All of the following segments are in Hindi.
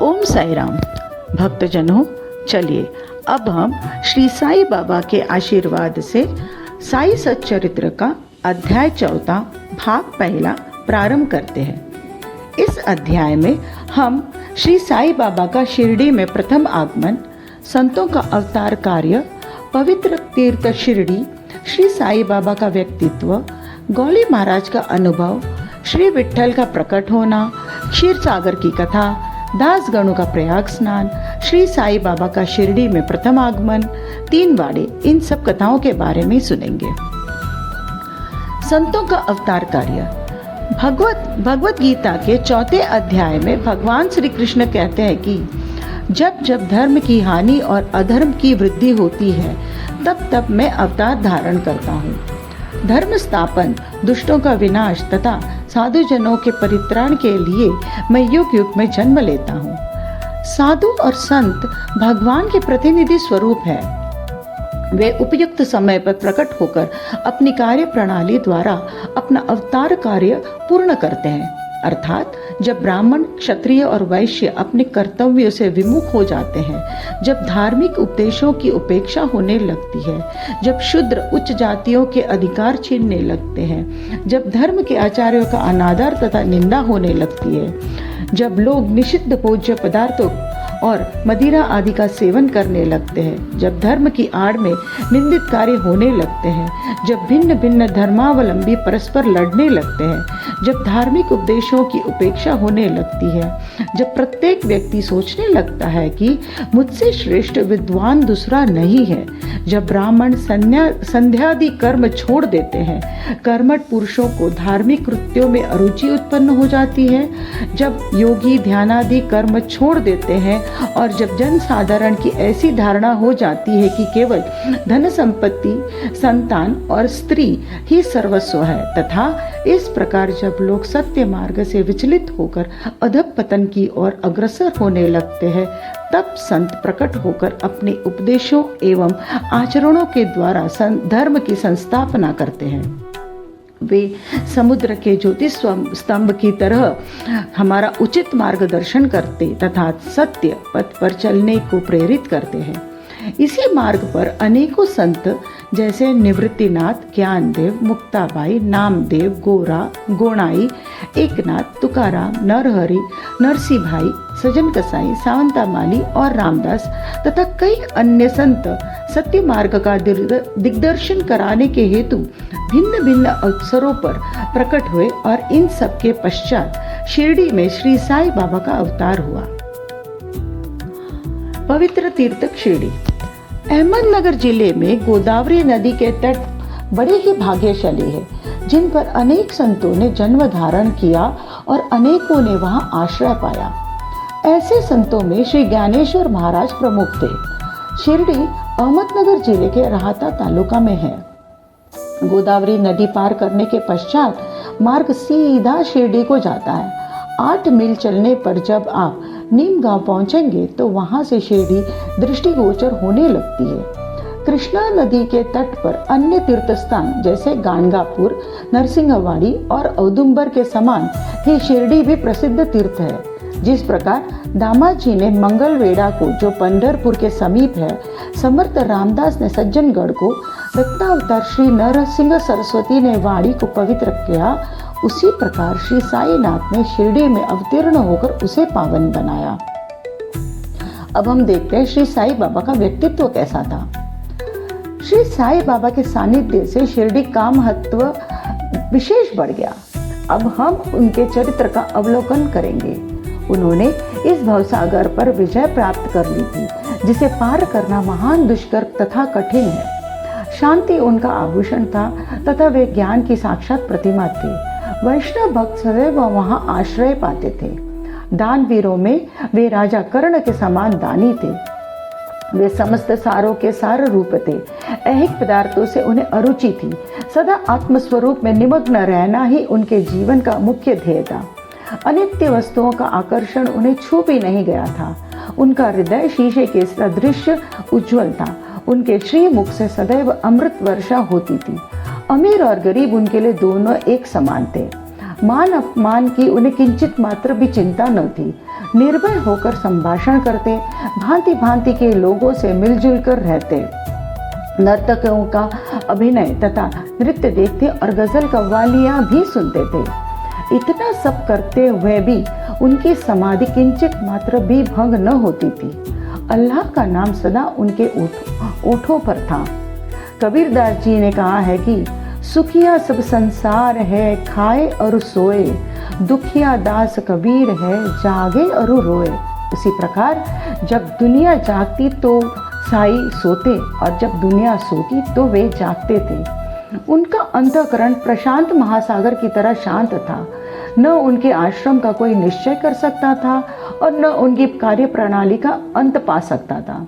ओम साई राम। भक्तजनों, चलिए अब हम श्री साई बाबा के आशीर्वाद से साई सच्चरित्र का अध्याय 14 भाग पहला प्रारंभ करते हैं। इस अध्याय में हम श्री साई बाबा का शिरडी में प्रथम आगमन, संतों का अवतार कार्य, पवित्र तीर्थ शिरडी, श्री साई बाबा का व्यक्तित्व, गौली महाराज का अनुभव, श्री विट्ठल का प्रकट होना, क्षीर सागर की कथा, दास गणों का प्रयाग स्नान, श्री साई बाबा का शिरडी में प्रथम आगमन, 3 वाड़े, इन सब कथाओं के बारे में सुनेंगे। संतों का अवतार कार्य। भगवत गीता के 4 अध्याय में भगवान श्री कृष्ण कहते हैं कि जब जब धर्म की हानि और अधर्म की वृद्धि होती है तब तब मैं अवतार धारण करता हूँ। धर्म स्थापन, दुष्टों का विनाश तथा साधुजनों के परित्राण के लिए मैं युग युग में जन्म लेता हूँ। साधु और संत भगवान के प्रतिनिधि स्वरूप है। वे उपयुक्त समय पर प्रकट होकर अपनी कार्य प्रणाली द्वारा अपना अवतार कार्य पूर्ण करते हैं। अर्थात जब ब्राह्मण, क्षत्रिय और वैश्य अपने कर्तव्यों से विमुख हो जाते हैं, जब धार्मिक उपदेशों की उपेक्षा होने लगती है, जब शूद्र उच्च जातियों के अधिकार छीनने लगते हैं, जब धर्म के आचार्यों का अनादर तथा निंदा होने लगती है, जब लोग निषिद्ध भोज्य पदार्थों और मदिरा आदि का सेवन करने लगते हैं, जब धर्म की आड़ में निंदित कार्य होने लगते हैं, जब भिन्न भिन्न धर्मावलंबी परस्पर लड़ने लगते हैं, जब धार्मिक उपदेशों की उपेक्षा होने लगती है, जब प्रत्येक व्यक्ति सोचने लगता है कि मुझसे श्रेष्ठ विद्वान दूसरा नहीं है, जब ब्राह्मण संध्यादि कर्म छोड़ देते हैं, कर्मठ पुरुषों को धार्मिक कृत्यों में अरुचि उत्पन्न हो जाती है, जब योगी ध्यानादि कर्म छोड़ देते हैं और जब जन साधारण की ऐसी धारणा हो जाती है कि केवल धन संपत्ति, संतान और स्त्री ही सर्वस्व है, तथा इस प्रकार जब लोग सत्य मार्ग से विचलित होकर अधःपतन की ओर अग्रसर होने लगते हैं, तब संत प्रकट होकर अपने उपदेशों एवं आचरणों के द्वारा धर्म की संस्थापना करते हैं। वे समुद्र के ज्योति स्तंभ की तरह हमारा उचित मार्गदर्शन करते तथा सत्य पथ पर चलने को प्रेरित करते हैं। इसी मार्ग पर अनेकों संत जैसे निवृत्तिनाथ, ज्ञानदेव, मुक्ताबाई, नामदेव, गोरा, गोणाई, एकनाथ, तुकाराम, नरहरि, नरसिंह भाई, सजन कसाई, सावंतामाली और रामदास तथा कई अन्य संत सत्य मार्ग का दिग्दर्शन कराने के हेतु भिन्न भिन्न अवसरों पर प्रकट हुए और इन सब के पश्चात शिरडी में श्री साई बाबा का अवतार हुआ। पवित्र तीर्थ शिरडी। अहमदनगर जिले में गोदावरी नदी के तट बड़े ही भाग्यशाली है, जिन पर अनेक संतों ने जन्म धारण किया और अनेकों ने वहां आश्रय पाया। ऐसे संतों में श्री ज्ञानेश्वर महाराज प्रमुख थे। शिरडी अहमदनगर जिले के राहता तालुका में है। गोदावरी नदी पार करने के पश्चात मार्ग सीधा शिरडी को जाता है। 8 मील चलने पर जब आप नीम गांव पहुंचेंगे तो वहां से शिरडी दृष्टिगोचर होने लगती है। कृष्णा नदी के तट पर अन्य तीर्थ स्थान जैसे गाणगापुर, नरसिंहवाड़ी और औदुंबर के समान ही शिरडी भी प्रसिद्ध तीर्थ है। जिस प्रकार दामाजी ने मंगलवेढ़ा को, जो पंढरपुर के समीप है, समर्थ रामदास ने सज्जनगढ़ को, दत्तावतार श्री नरसिंह सरस्वती ने वाड़ी को पवित्र किया, उसी प्रकार श्री साईनाथ ने शिरडी में अवतीर्ण होकर उसे पावन बनाया। अब हम देखते हैं श्री साई बाबा का व्यक्तित्व कैसा था। श्री साई बाबा के सानिध्य से शिरडी का महत्व विशेष बढ़ गया। अब हम उनके चरित्र का अवलोकन करेंगे। उन्होंने इस भवसागर पर विजय प्राप्त कर ली थी, जिसे पार करना महान दुष्कर तथा कठिन है। शांति उनका आभूषण था तथा वे ज्ञान की साक्षात प्रतिमा थे। वैष्णव भक्त सदैव वहां आश्रय पाते थे। दानवीरों में वे राजा कर्ण के समान दानी थे। वे समस्त सारों के सार रूप थे। ऐहिक पदार्थों से उन्हें अरुचि थी। सदा आत्मस्वरूप में निमग्न रहना ही उनके जीवन का मुख्य ध्येय था। अनित्य वस्तुओं का आकर्षण उन्हें छू भी नहीं गया था। उनका हृदय शीशे के सदृश उज्ज्वल था। उनके श्री मुख से सदैव अमृत वर्षा होती थी। अमीर और गरीब उनके लिए दोनों एक समान थे। मान अपमान की उन्हें किंचित मात्र भी चिंता न थी। निर्भय होकर संभाषण करते, भांति भांति के लोगों से मिलजुल कर रहते, नर्तकों का अभिनय तथा नृत्य देखते और गजल कव्वालियां भी सुनते थे। इतना सब करते हुए भी उनकी समाधि किंचित मात्र भी भंग न होती थी। अल्लाह का नाम सदा उनके ओठों पर था। कबीरदास जी ने कहा है कि सुखिया सब संसार है, खाए और सोए, दुखिया दास कबीर है, जागे और रोए। उसी प्रकार जब दुनिया जागती तो साई सोते और जब दुनिया सोती तो वे जागते थे। उनका अंतःकरण प्रशांत महासागर की तरह शांत था। न उनके आश्रम का कोई निश्चय कर सकता था और न उनकी कार्य प्रणाली का अंत पा सकता था।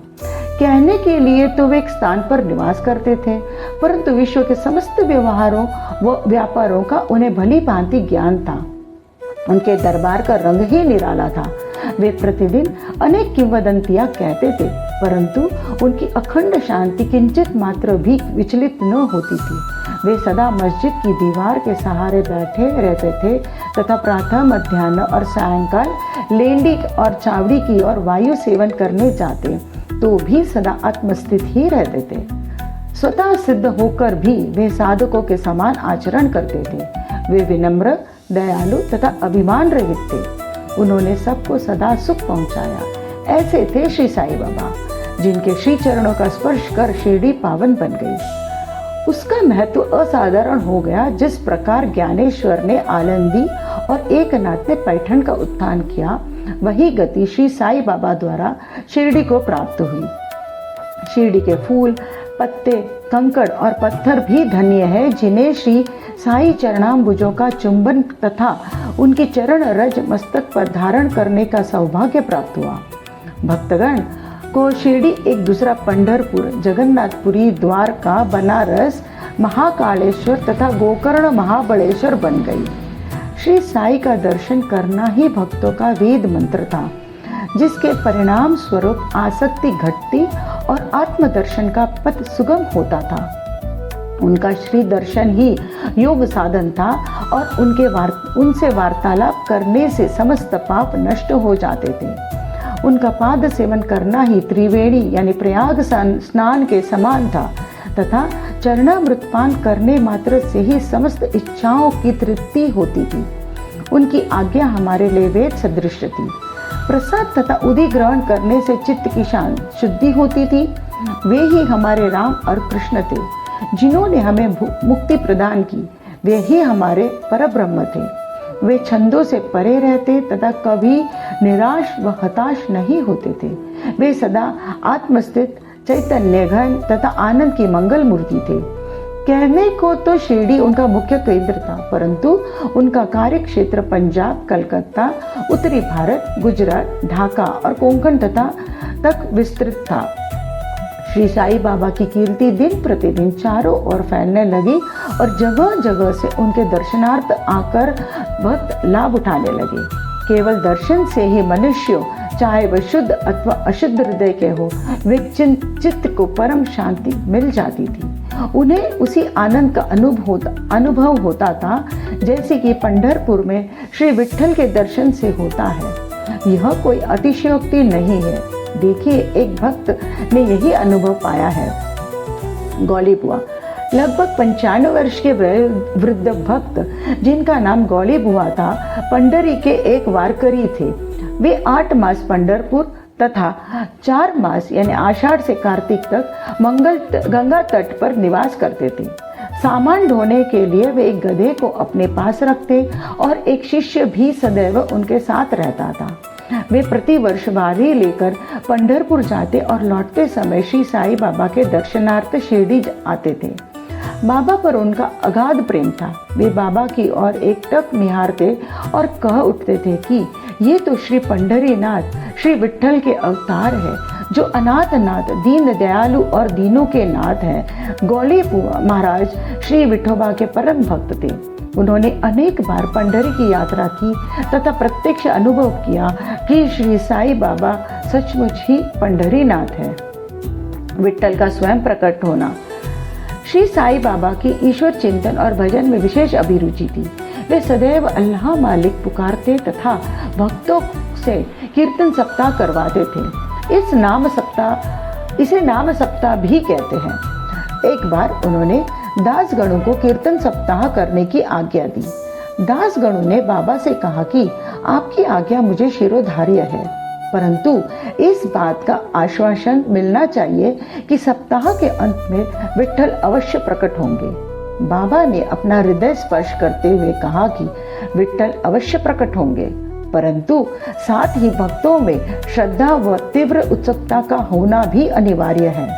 कहने के लिए तो वे एक स्थान पर निवास करते थे, परंतु विश्व के समस्त व्यवहारों व व्यापारों का उन्हें भली भांति ज्ञान था। उनके दरबार का रंग ही निराला था। वे प्रतिदिन अनेक किंवदंतियां कहते थे, परंतु उनकी अखंड शांति किंचित मात्र भी विचलित न होती थी। वे सदा मस्जिद की दीवार के सहारे बैठे रहते थे तथा प्रातः, मध्याह्न और सायंकाल लेंडी और चावड़ी की ओर वायु सेवन करने जाते तो भी सदा आत्मस्थित ही रहते थे। स्वतः सिद्ध होकर भी वे साधकों के समान आचरण करते थे। वे विनम्र, दयालु तथा अभिमान रहित थे। उन्होंने सबको सदा सुख पहुंचाया। ऐसे थे श्री साईं बाबा, जिनके श्री चरणों का स्पर्श कर शिरडी पावन बन गई। उसका महत्व असाधारण हो गया। जिस प्रकार ज्ञानेश्वर ने आनंदी और एकनाथ ने पैठण का उत्थान किया, वही गति श्री साईं बाबा द्वारा शिरडी को प्राप्त हुई। शिरडी के फूल, पत्ते, कंकड़ और पत्थर भी धन्य है, जिन्हें श्री साई चरणाम्बुजों का चुंबन तथा उनकी चरण रज मस्तक पर धारण करने का सौभाग्य प्राप्त हुआ। भक्तगण को शिरडी एक दूसरा पंढरपुर, जगन्नाथपुरी, द्वारका, बनारस, महाकालेश्वर तथा गोकर्ण महाबलेश्वर बन गई। श्री साई का दर्शन करना ही भक्तों का वेद मंत्र था, जिसके परिणाम स्वरूप आसक्ति घटती और आत्मदर्शन का पथ सुगम होता था। उनका श्री दर्शन ही योग साधन था और उनसे वार्तालाप करने से समस्त पाप नष्ट हो जाते थे। उनका पाद सेवन करना ही त्रिवेणी यानी प्रयाग स्नान के समान था तथा चरणामृत पान करने मात्र से ही समस्त इच्छाओं की तृप्ति होती थी। उनकी आज्ञा हमारे लिए वेद सदृश थी। प्रसाद तथा उदी ग्रहण करने से चित्त की शुद्धि होती थी। वे ही हमारे राम और कृष्ण थे, जिन्होंने हमें मुक्ति प्रदान की। वे ही हमारे परब्रह्म थे। वे छंदों से परे रहते तथा कभी निराश व हताश नहीं होते थे। वे सदा आत्मस्थित, चैतन्य घन तथा आनंद की मंगल मूर्ति थे। कहने को तो शिरडी उनका मुख्य केंद्र था, परंतु उनका कार्य क्षेत्र पंजाब, कलकत्ता, उत्तरी भारत, गुजरात, ढाका और कोंकण तक विस्तृत था। श्री साईं बाबा की कीर्ति दिन प्रतिदिन चारों ओर फैलने लगी और जगह जगह से उनके दर्शनार्थ आकर भक्त लाभ उठाने लगे। केवल दर्शन से ही मनुष्य, चाहे वह शुद्ध अथवा अशुद्ध हृदय के हो, वे चित्त को परम शांति मिल जाती थी। उन्हें उसी आनंद का अनुभव होता था जैसे कि पंढरपुर में श्री विट्ठल के दर्शन से होता है। यह कोई अतिशयोक्ति नहीं है। देखिए, एक भक्त ने यही अनुभव पाया है। गौली बुआ, लगभग 95 वर्ष के वृद्ध भक्त, जिनका नाम गौली बुआ था, पंडरी के एक वारकरी थे। वे 8 मास पंढरपुर तथा 4 मास यानी आषाढ़ से कार्तिक तक गंगा तट पर निवास करते थे। सामान ढोने के लिए वे एक गधे को अपने पास रखते और एक शिष्य भी सदैव उनके साथ रहता था। वे प्रतिवर्ष बारी लेकर पंढरपुर जाते और लौटते समय श्री साईं बाबा के दर्शनार्थ शिरडी आते थे। बाबा पर उनका अगाध प्रेम था। वे बाबा की ओर एकटक निहारते और कह उठते थे कि ये तो श्री पंढरीनाथ, श्री विट्ठल के अवतार है, जो अनाथ नाथ, दीन दयालु और दीनों के नाथ हैं। गौली महाराज श्री विठोबा के परम भक्त थे। उन्होंने अनेक बार पंढरी की यात्रा की तथा प्रत्यक्ष अनुभव किया कि श्री साईं बाबा सचमुच ही पंढरीनाथ है। विट्ठल का स्वयं प्रकट होना। श्री साईं बाबा की ईश्वर चिंतन और भजन में विशेष अभिरुचि थी। वे सदैव अल्लाह मालिक पुकारते तथा भक्तों से कीर्तन सप्ताह करवाते थे। इसे नाम सप्ताह भी कहते हैं। एक बार उन्होंने दासगणों को कीर्तन सप्ताह करने की आज्ञा दी। दासगणों ने बाबा से कहा कि आपकी आज्ञा मुझे शिरोधार्य है, परंतु इस बात का आश्वासन मिलना चाहिए कि सप्ताह के अंत में विट्ठल अवश्य प्रकट होंगे। बाबा ने अपना हृदय स्पर्श करते हुए कहा कि विट्ठल अवश्य प्रकट होंगे, परंतु साथ ही भक्तों में श्रद्धा व तीव्र उत्सुकता का होना भी अनिवार्य है।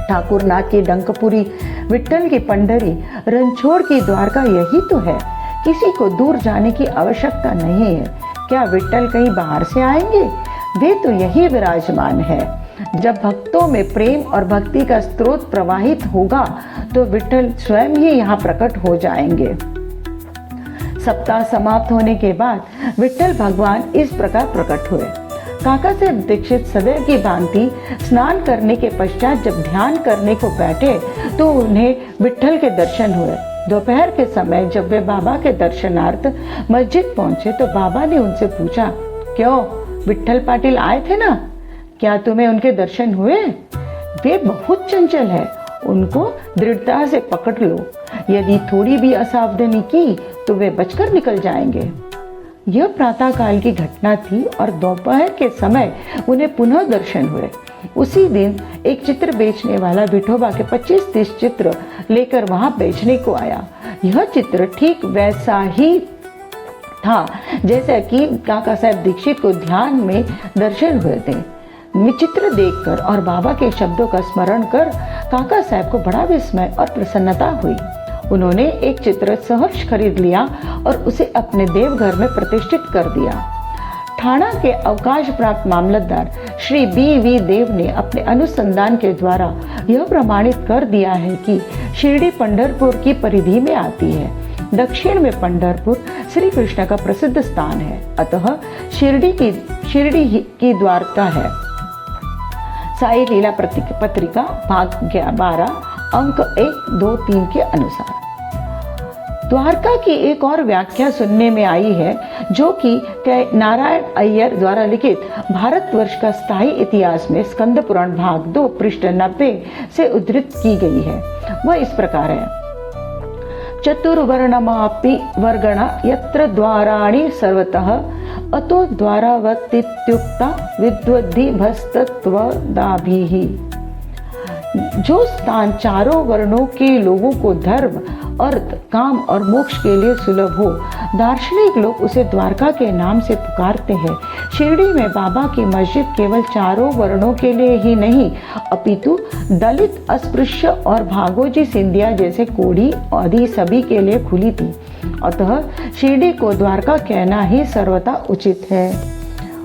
ठाकुरनाथ की डंकपुरी, विट्ठल की पंडरी, रणछोड़ की द्वारका यही तो है। किसी को दूर जाने की आवश्यकता नहीं है। क्या विट्ठल कहीं बाहर से आएंगे? वे तो यही विराजमान है। जब भक्तों में प्रेम और भक्ति का स्रोत प्रवाहित होगा तो विट्ठल स्वयं ही यहाँ प्रकट हो जाएंगे। सप्ताह समाप्त होने के बाद विट्ठल भगवान इस प्रकार प्रकट हुए। काका साहेब दीक्षित सदैव की भांति स्नान करने के पश्चात जब ध्यान करने को बैठे तो उन्हें विट्ठल के दर्शन हुए। दोपहर के समय जब वे बाबा के दर्शनार्थ मस्जिद पहुंचे तो बाबा ने उनसे पूछा, क्यों विट्ठल पाटिल आए थे ना, क्या तुम्हें उनके दर्शन हुए? वे बहुत चंचल है, उनको दृढ़ता से पकड़ लो। यदि थोड़ी भी असावधानी की तो वे बचकर निकल जाएंगे। यह प्रातः काल की घटना थी और दोपहर के समय उन्हें पुनः दर्शन हुए। उसी दिन एक चित्र बेचने वाला विठोबा के 25-30 चित्र लेकर वहां बेचने को आया। यह चित्र ठीक वैसा ही था जैसा कि काका साहेब दीक्षित को ध्यान में दर्शन हुए थे। चित्र देखकर और बाबा के शब्दों का स्मरण कर काका साहेब को बड़ा विस्मय और प्रसन्नता हुई। उन्होंने एक चित्र सहर्ष खरीद लिया और उसे अपने देवघर में प्रतिष्ठित कर दिया। ठाणा के अवकाश प्राप्त मामलतदार श्री B.V. देव ने अपने अनुसंधान के द्वारा यह प्रमाणित कर दिया है कि शिरडी पंढरपुर की परिधि में आती है। दक्षिण में पंढरपुर श्री कृष्ण का प्रसिद्ध स्थान है, अतः शिरडी की द्वारका है। साई लीला पत्रिका भाग 12 अंक 1, 2, 3 के अनुसार द्वारका की एक और व्याख्या सुनने में आई है, जो कि नारायण अय्यर द्वारा लिखित भारतवर्ष का स्थायी इतिहास में स्कंद पुराण भाग 2 पृष्ठ 90 से उद्धृत की गई है। वह इस प्रकार है, चतुर्वर्णमापि वर्गणा यत्र द्वाराणि सर्वतः अतो द्वारावतीत्युक्ता विद्वद्दि भस्तत्वदाभिः। जो स्थान चारों वर्णों के लोगों को धर्म, अर्थ, काम और मोक्ष के लिए सुलभ हो, दार्शनिक लोग उसे द्वारका के नाम से पुकारते हैं। शिरडी में बाबा की मस्जिद केवल चारों वर्णों के लिए ही नहीं, अपितु दलित, अस्पृश्य और भागोजी सिंधिया जैसे कोढ़ी आदि सभी के लिए खुली थी। अतः शिरडी को द्वारका कहना ही सर्वथा उचित है।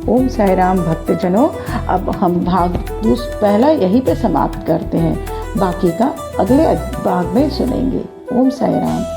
ओम साई राम भक्तजनों, अब हम भाग पहला यहीं पे समाप्त करते हैं, बाकी का अगले भाग में सुनेंगे। ओम साई राम।